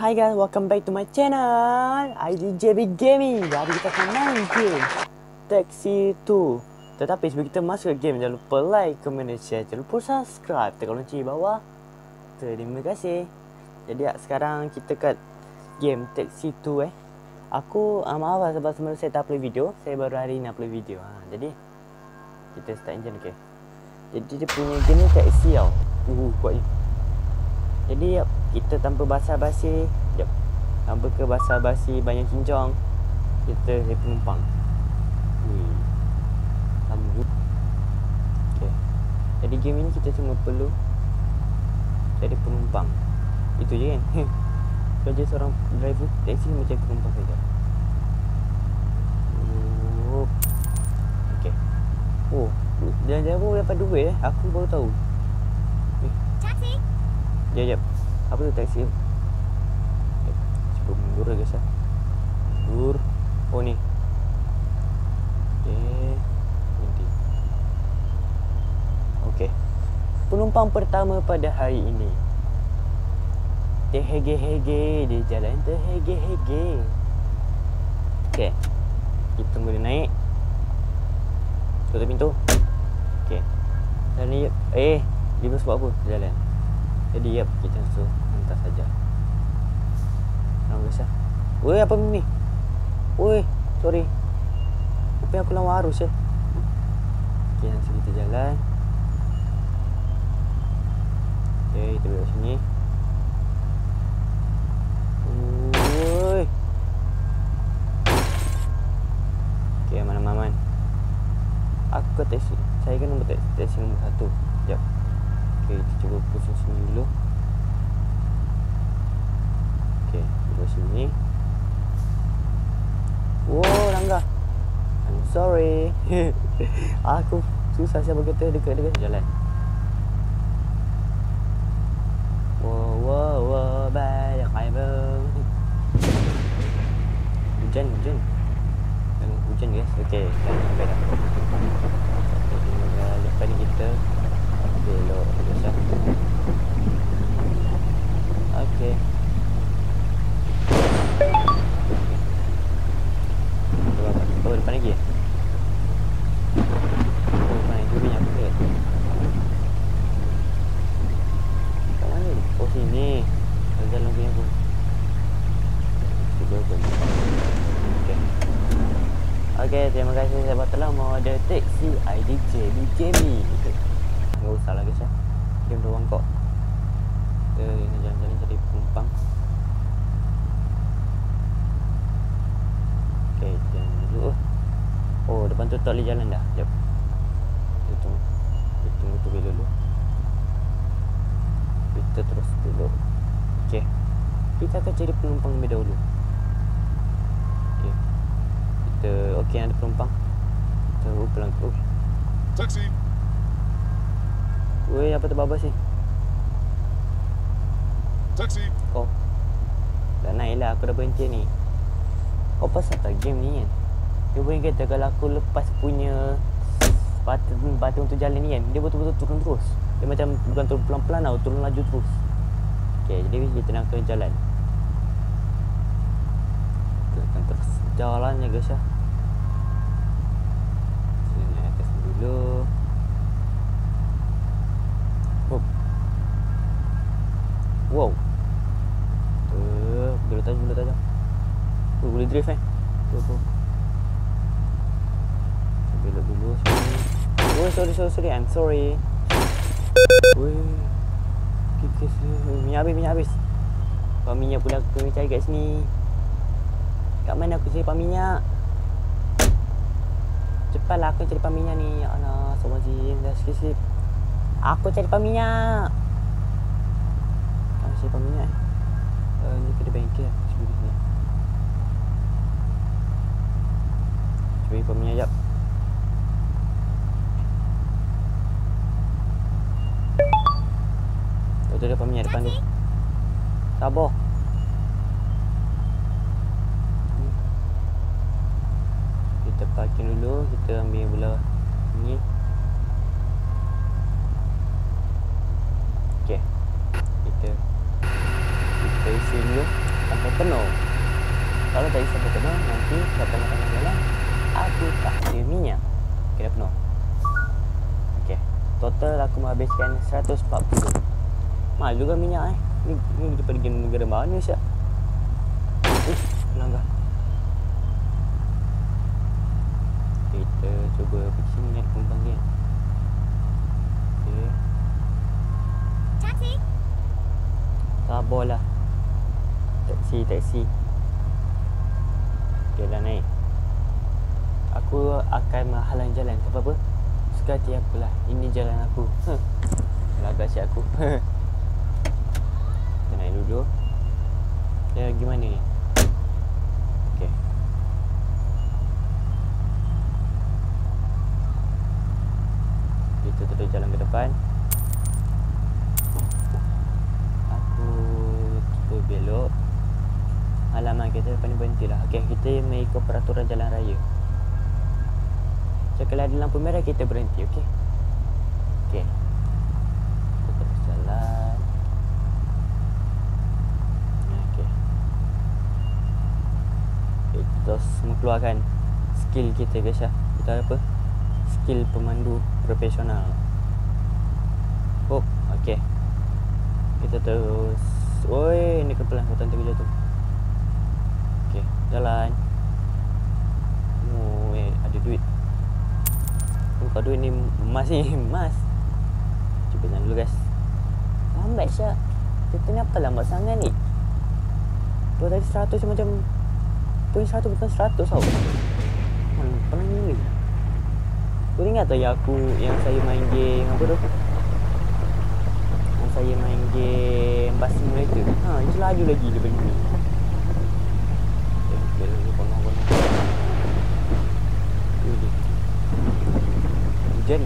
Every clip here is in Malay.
Hi guys, welcome back to my channel IDJB Gaming. Jadi kita akan main game Taxi 2. Tetapi sebelum kita masuk ke game, jangan lupa like, comment dan share. Jangan lupa subscribe, tekan lonceng bawah. Terima kasih. Jadi sekarang kita kat game Taxi 2 Aku maaf sebab sebelum saya tak upload video. Saya baru hari ni upload video. Jadi kita start engine, okay. Jadi dia punya game ni taxi tau. Kuatnya. Jadi kita tanpa basa-basi, tanpa ke basa-basi banyak cincang, kita jadi penumpang. Okay. Jadi game ini kita cuma perlu jadi penumpang. Itu je kan. Kerja seorang driver taxi macam penumpang saja. Okay. Jangan-jangan pun dapat duit Aku baru tahu. Taxi. Jap. Apa tu taksi? Cuba mundur lah guys. Mundur. Oh ni. Berhenti. Okey. Penumpang pertama pada hari ini. Terhege-hege di jalan terhege-hege. Okey. Kita tunggu dia naik. Tutup pintu. Okey. Dan ni dia buat apa? Jalan. Jadi kita langsung hantar saja. Nampak guys. Woi, apa ni? Woi, sorry. Apa aku lawan arus Okey, langsung kita jalan. Okey, kita belok sini. Woi. Okey, aman. Aku ke taksi. Saya kan nombor taksi nombor 1. Sekejap. Okay, kita cuba pusing sini dulu. Okay, duduk sini. Wow, langgar. I'm sorry. Aku susah siapa kata dekat-dekat jalan. Wow, banyak air. Hujan. Hujan guys. Okay, dah sampai dah. Lepas ni kita belok biasa. Okey. Depan lagi. Depan lagi banyak apa ke? Kat mana ni? Oh sini. Jalan punya pun. Cuba pun. Okey, terima kasih sahabat telah ada taxi IDJB Gaming. Nggak usah lah guys Game doang kok. Ini jalan-jalan jadi penumpang. Okay, jalan dulu. Oh, depan tu tak boleh jalan dah. Sekejap. Kita tunggu tu dulu. Kita terus dulu. Okay. Kita akan jadi penumpang lebih dahulu. Okay. Kita okay ada penumpang. Kita pulang tu. Taxi. Woi, apa tu babas ni? Taxi. Oh. Dah naik lah, aku dah berhenti ni. Oh, pasal tak game ni kan? Dia boleh kata kalau aku lepas punya batu untuk jalan ni kan, dia betul-betul turun terus. Dia macam bukan turun pelan-pelan tau, turun laju terus. Okay, jadi kita nak ke jalan. Kita akan terus jalannya guys ya. Sini atas dulu. Wow. Belok tajam. Boleh drift tu. Belok dulu sini. Oh, sorry. I'm sorry. Woi. Kikis minyak habis. Pam minyak pula aku cari kat sini. Kat mana aku cari pam minyak? Cepatlah aku cari pam minyak ni. Ya Allah, Astagfirullahaladzim. Dah sikit. Aku cari pam minyak. Cari pam minyak ni ke bengkel cuba di sini. Cuba pam minyak jap. Tu ada pam minyak depan tu. Sabar. Kita parking dulu, kita ambil belah ni. Okey. Kita isi dulu. total aku menghabiskan 140. Mahal juga minyak Ni kita pergi negara mana siap? Melanggar. Kita cuba pergi sini naik penumpang ni. Okay. Taxi. Sabarlah. Taksi. Okay dah naik. Aku akan menghalang jalan. Tak apa-apa. Suka hati aku lah. Ini jalan aku. Lagak siap aku. Kita naik dulu. Dia gimana ni? Okay. Kita terus jalan ke depan. Aku cuba belok. Halaman kita depan ni berhenti lah. Okay, kita mengikut peraturan jalan raya. So, kalau ada lampu merah kita berhenti, okay? Okay. Kita terus jalan. Okay. Kita terus mengeluarkan skill kita guys ya. Kita apa? Skill pemandu profesional. Oh, okay. Kita terus. Oi, ni kepelan hutan terjatuh tu. Okay, jalan. Oh, ada duit. Buka duit ni emas ni, emas. Cuba jalan dulu guys. Lambat Syak. Kita ni apa lambat sangat ni? Tu tadi 100 macam poin 100 bukan 100 tau. Pelan ni. Kau ingat tak yang saya main game apa tu? Yang saya main game Bus Simulator. Itu laju lagi daripada ni. Konon-konon. Hujan.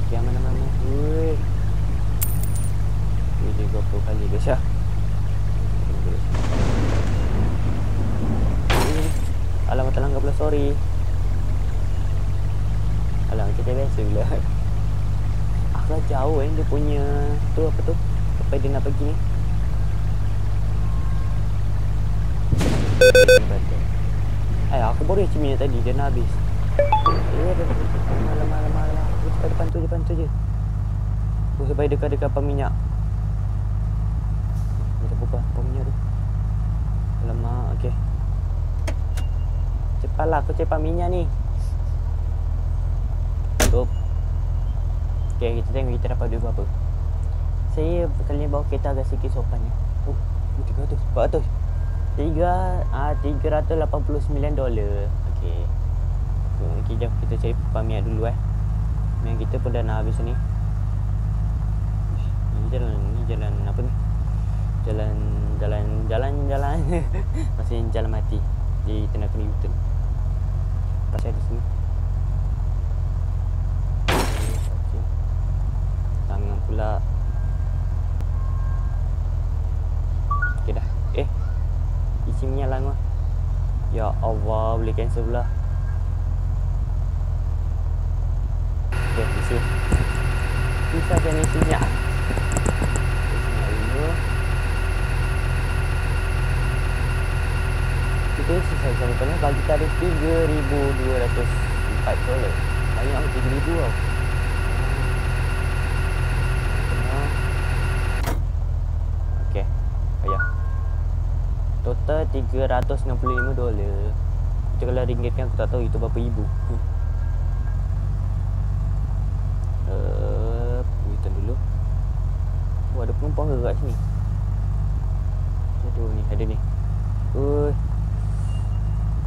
Okay, mana-mana. Woi. Dia berapa kali guys ya? Alamat terlanggar pula, sorry. Alamak, kita biasa pula. Aku dah jauh dia punya tu apa tu? Sampai dia nak pergi ni. Aku baru isi minyak tadi, dia nak habis. Malam. Depan tu je. Sampai dekat pam minyak. Kita buka pam minyak tu. Alamak, okey. Cepatlah aku cepat minyak ni. Tutup. Okay, kita tengok kita dapat duit berapa. Saya kali ni bawa kereta agak sikit sopan ni. 300, 400. $389. Okay. Okay, jom kita cari pam minyak dulu Minyak kita pun dah nak habis ni. Ni jalan apa ni? Jalan. Masih jalan mati. Jadi kita nak kena U-turn. Pasal di sini. Okay. Tangan pula. Okay dah. Isi minyak lah. Ya Allah, boleh cancel pula. Okay, isi. Bisa jangan isi minyak. Kita sisa sampai bagi kita ada $3,204. Banyak $3,000 tau. Okay, payah. Total $365. Itu kalau ringgitkan aku tak tahu itu berapa ribu. Kita dulu. Oh, ada penumpang ke kat sini? Aduh ni, ada ni.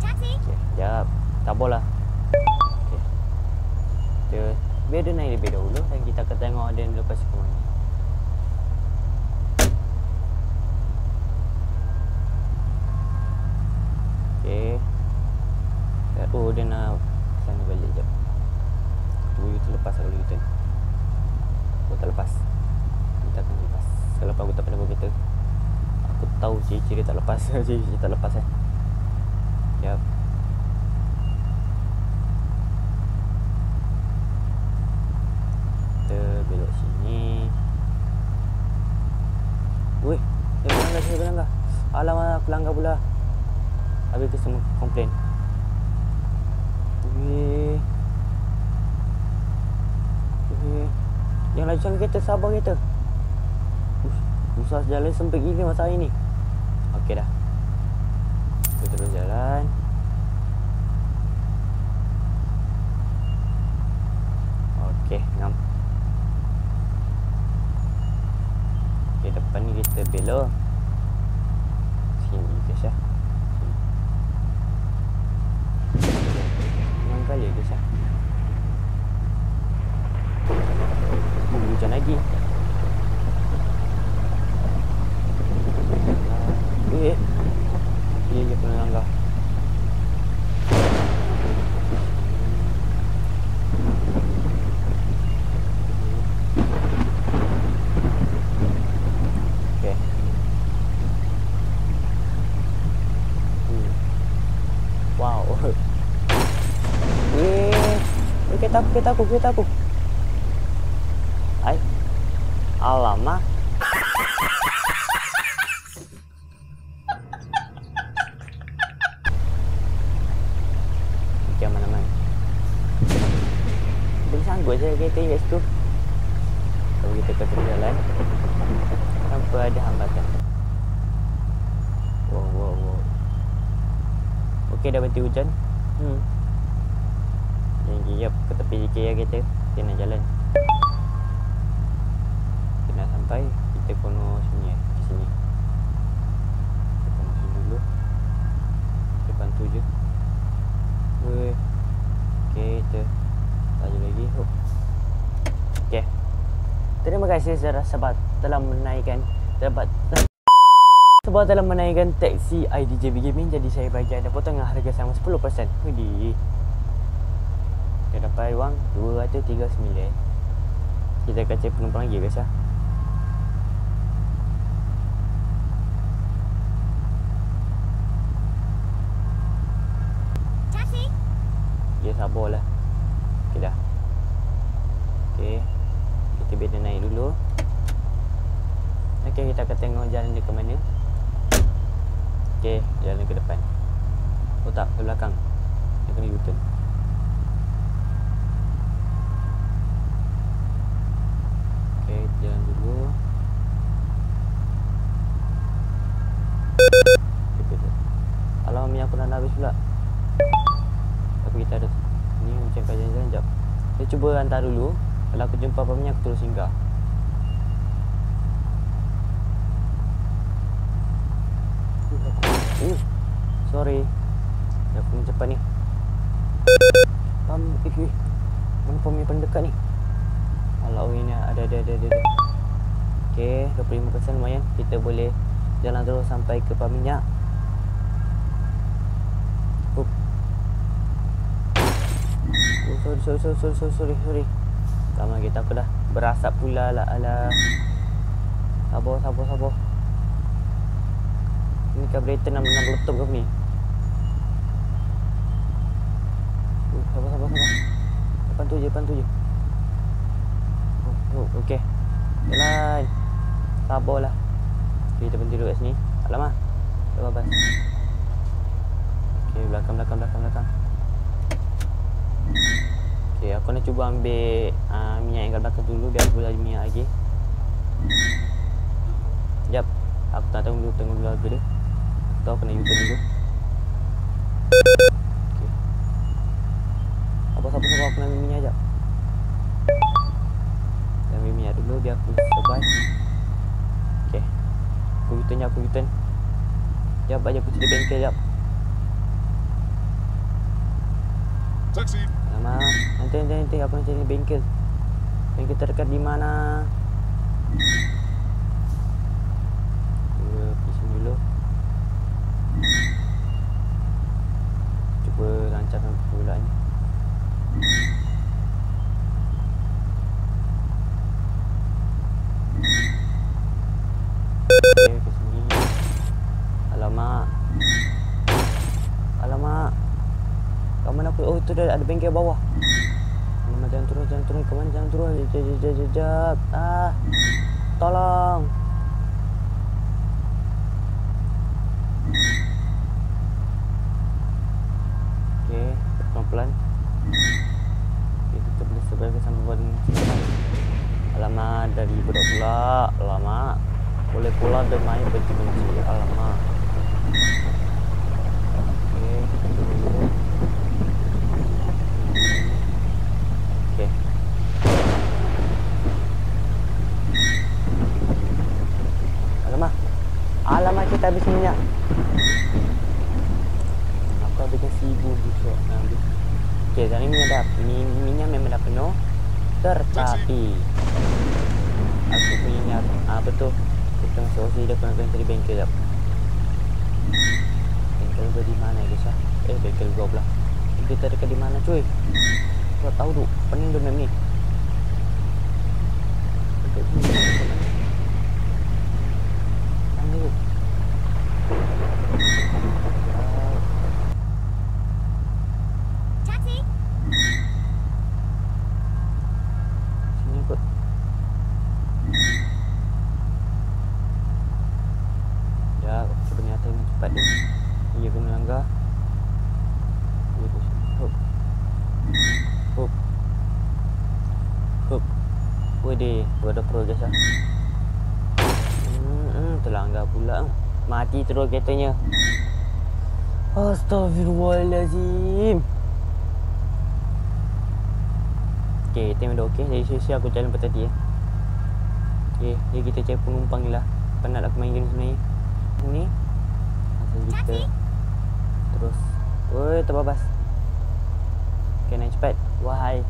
Taxi. Okay, sekejap. Sabarlah. Okay. Biar dia naik lebih dahulu dan kita akan tengok dia lepas ke mana. Okay. Oh, dia nak sana balik sekejap. Tunggu kita lepas kalau kita. Oh, tak lepas. Kita akan lepas. Kalau aku tak pernah bawa kereta, aku tahu ciri-ciri tak lepas. Ciri-ciri tak lepas Sekejap. Kita belok sini. Weh, saya berlanggar. Alamak, pelanggar pula. Habis tu semua komplain. Weh. Jangan laju sangat kereta, sabar kereta. Susah jalan sempit gila masa hari ni. Okey dah. Kita terus jalan. Okey, ngam. Okey, depan ni kita belok. Sini guys ya. Sini. Kali guys ya. Hujan lagi. Dia kena langgar. Okey. Wow. Kereta aku. Hai. Alamak. Okey, aman-aman. Boleh sanggup je kereta kat situ. Kalau kita ke tengah jalan tanpa ada hambatan. Wow. Okey, dah berhenti hujan. Jangan giap ke tepi kiri kereta. Kita nak jalan. Kita nak sampai. Kita kono sini ke sini. Kita kono sini dulu. Depan tu je. Weh. Okey, kita laju lagi. Okey. Terima kasih sahabat telah menaikkan taksi IDJB Gaming. Jadi saya bagi anda potongan harga sama 10%. Widih. Kita dapat wang 239. Kita akan cek penumpang lagi guys ya. Taxi. Ya, sabarlah. Okey dah. Okey. Kita biar dia naik dulu. Okey, kita akan tengok jalan dia ke mana. Okey, jalan ke depan. Oh tak, ke belakang. Dia kena U-turn. Okey, jalan dulu. Alamak, minyak aku dah habis pula. Tapi kita ada ni macam kat jalan-jalan. Sekejap. Saya cuba hantar dulu. Kalau aku jumpa apa minyak, aku terus singgah. Sorry. Dah pun cepat ni. Mana pom yang paling dekat ni? Alah, ini ada. Okey, 25% lumayan. Kita boleh jalan terus sampai ke pam minyak. Sorry. Sama kita aku dah berasap pula lah. Alah. Sabar. Ini carburetor nak meletup ke ni? Sabar. Depan tu je. Okey. Jalan. Sabarlah. Kita berhenti dulu kat sini. Alamak. Dah babas. Okey, belakang. Okey, aku nak cuba ambil minyak yang kat belakang dulu biar aku boleh minyak lagi. Sekejap. Aku tak tengok dulu harga dia. Aku tahu kena U-turn dulu. Okey. Sabar, aku nak ambil minyak sekejap. Ambil minyak dulu biar aku survive. Okey. Aku U-turn. Sekejap aja aku cari bengkel sekejap. Taxi. Alamak, nanti aku nak cari bengkel. Bengkel terdekat di mana? Pergi sini dulu. Cuba lancarkan pulangnya. Okey, ke sini. Alamak. Kat mana aku? Oh, itu dah ada bengkel bawah. Alamak, jangan turun. Ke mana? Jangan turun. Jap. Tolong. Okey, pelan-pelan. pula. Lama. Boleh pula bermain benci-benci. Alamak. Oke, dulu. Oke. Alamak. Alamak, kita habis minyak. Aku habiskan 1000 busuk. Oke, sekarang minyak memang dah penuh. Tetapi aku punya apa tu? Kita masuk sini dah kena cari bengkel jap. Bengkel gua di mana guys ah? Bengkel gua pula. Kita dekat di mana cuy? Gua tahu tu. Pening tu map ni. Dekat sini. Tangguh. Taxi. Sini kot. Ya, ternyata ini cepat dia. Ia pun melanggar. Ia pun hop. Hop. Hop. Wede, ada progress lah. Terlanggar pula. Mati terus katanya. Astaghfirullahalazim. Okey, time dah okey. Jadi sia-sia aku jalan pada tadi ya. Okey, jadi kita cari penumpang ni lah. Penat aku main game sebenarnya. Ni. Asal kita. Terus. Woi, terbabas. Okey, naik cepat. Wahai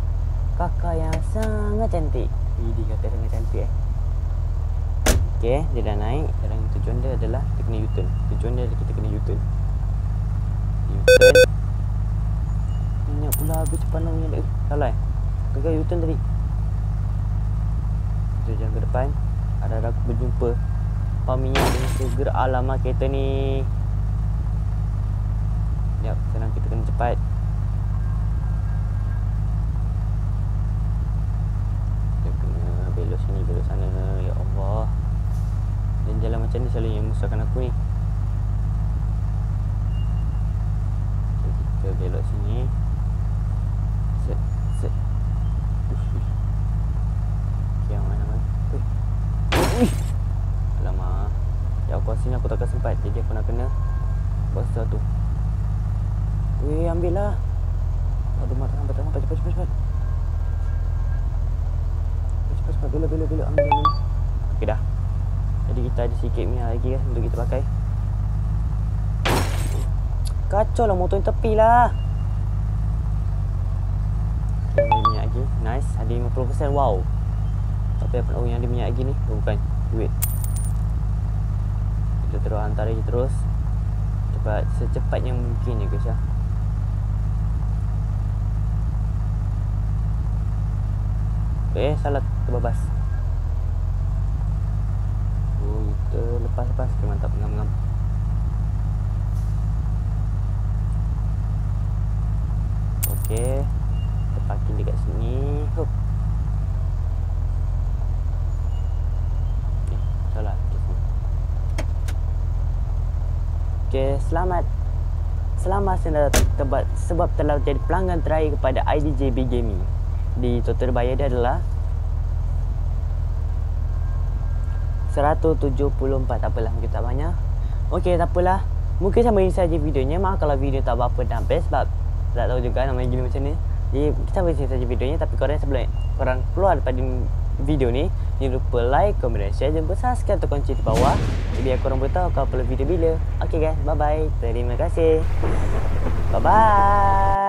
kakak yang sangat cantik. Ini kata sangat cantik Okey, dia dah naik. Sekarang tujuan dia adalah kita kena U-turn. Tujuan dia adalah kita kena U-turn. U-turn. Minyak pula habis pandangnya dia. Salah gagal U-turn tadi. Kita jalan ke depan. Ada aku berjumpa pam minyak dengan sugar. Alamak, kereta ni. Sekejap, sekarang kita kena cepat. Kita kena belok sini, belok sana. Ya Allah. Dan jalan macam ni selalu yang menyusahkan aku ni. Okay, kita belok sini. Set. Okay, yang mana? Alamak. Ya aku sini aku takkan sempat. Jadi aku nak kena buat sesuatu. Weh, ambil lah. Aduh, mak tak sampai. Cepat. Cepat. Belok. Ambil. Okey dah. Jadi kita ada sikit minyak lagi kan untuk kita pakai. Kacau lah motor ni tepi lah. Okay, ada minyak lagi. Nice. Ada 50%. Wow. Tapi apa nak yang ada minyak lagi ni? Bukan. Duit. Kita terus hantar lagi terus. Cepat. Secepat yang mungkin je guys ya. Salah terbabas. Kita lepas. Okay, mantap. Ngam. Okay. Kita parking dekat sini. Hop. Okay, salah. Okay, selamat sebab telah jadi pelanggan terakhir kepada IDJB Gaming. Di total bayar dia adalah 174. Apalah, mungkin tak banyak. Okey, tak apalah. Mungkin sampai ini saja videonya. Maaf kalau video tak berapa sampai sebab tak tahu juga nama game macam ni. Jadi kita sampai sini saja videonya. Tapi korang sebelum korang keluar daripada video ni, jangan lupa like, komen dan share. Jangan lupa subscribe atau kunci di bawah biar korang boleh tahu kalau upload video bila. Okey guys, bye bye. Terima kasih. Bye bye.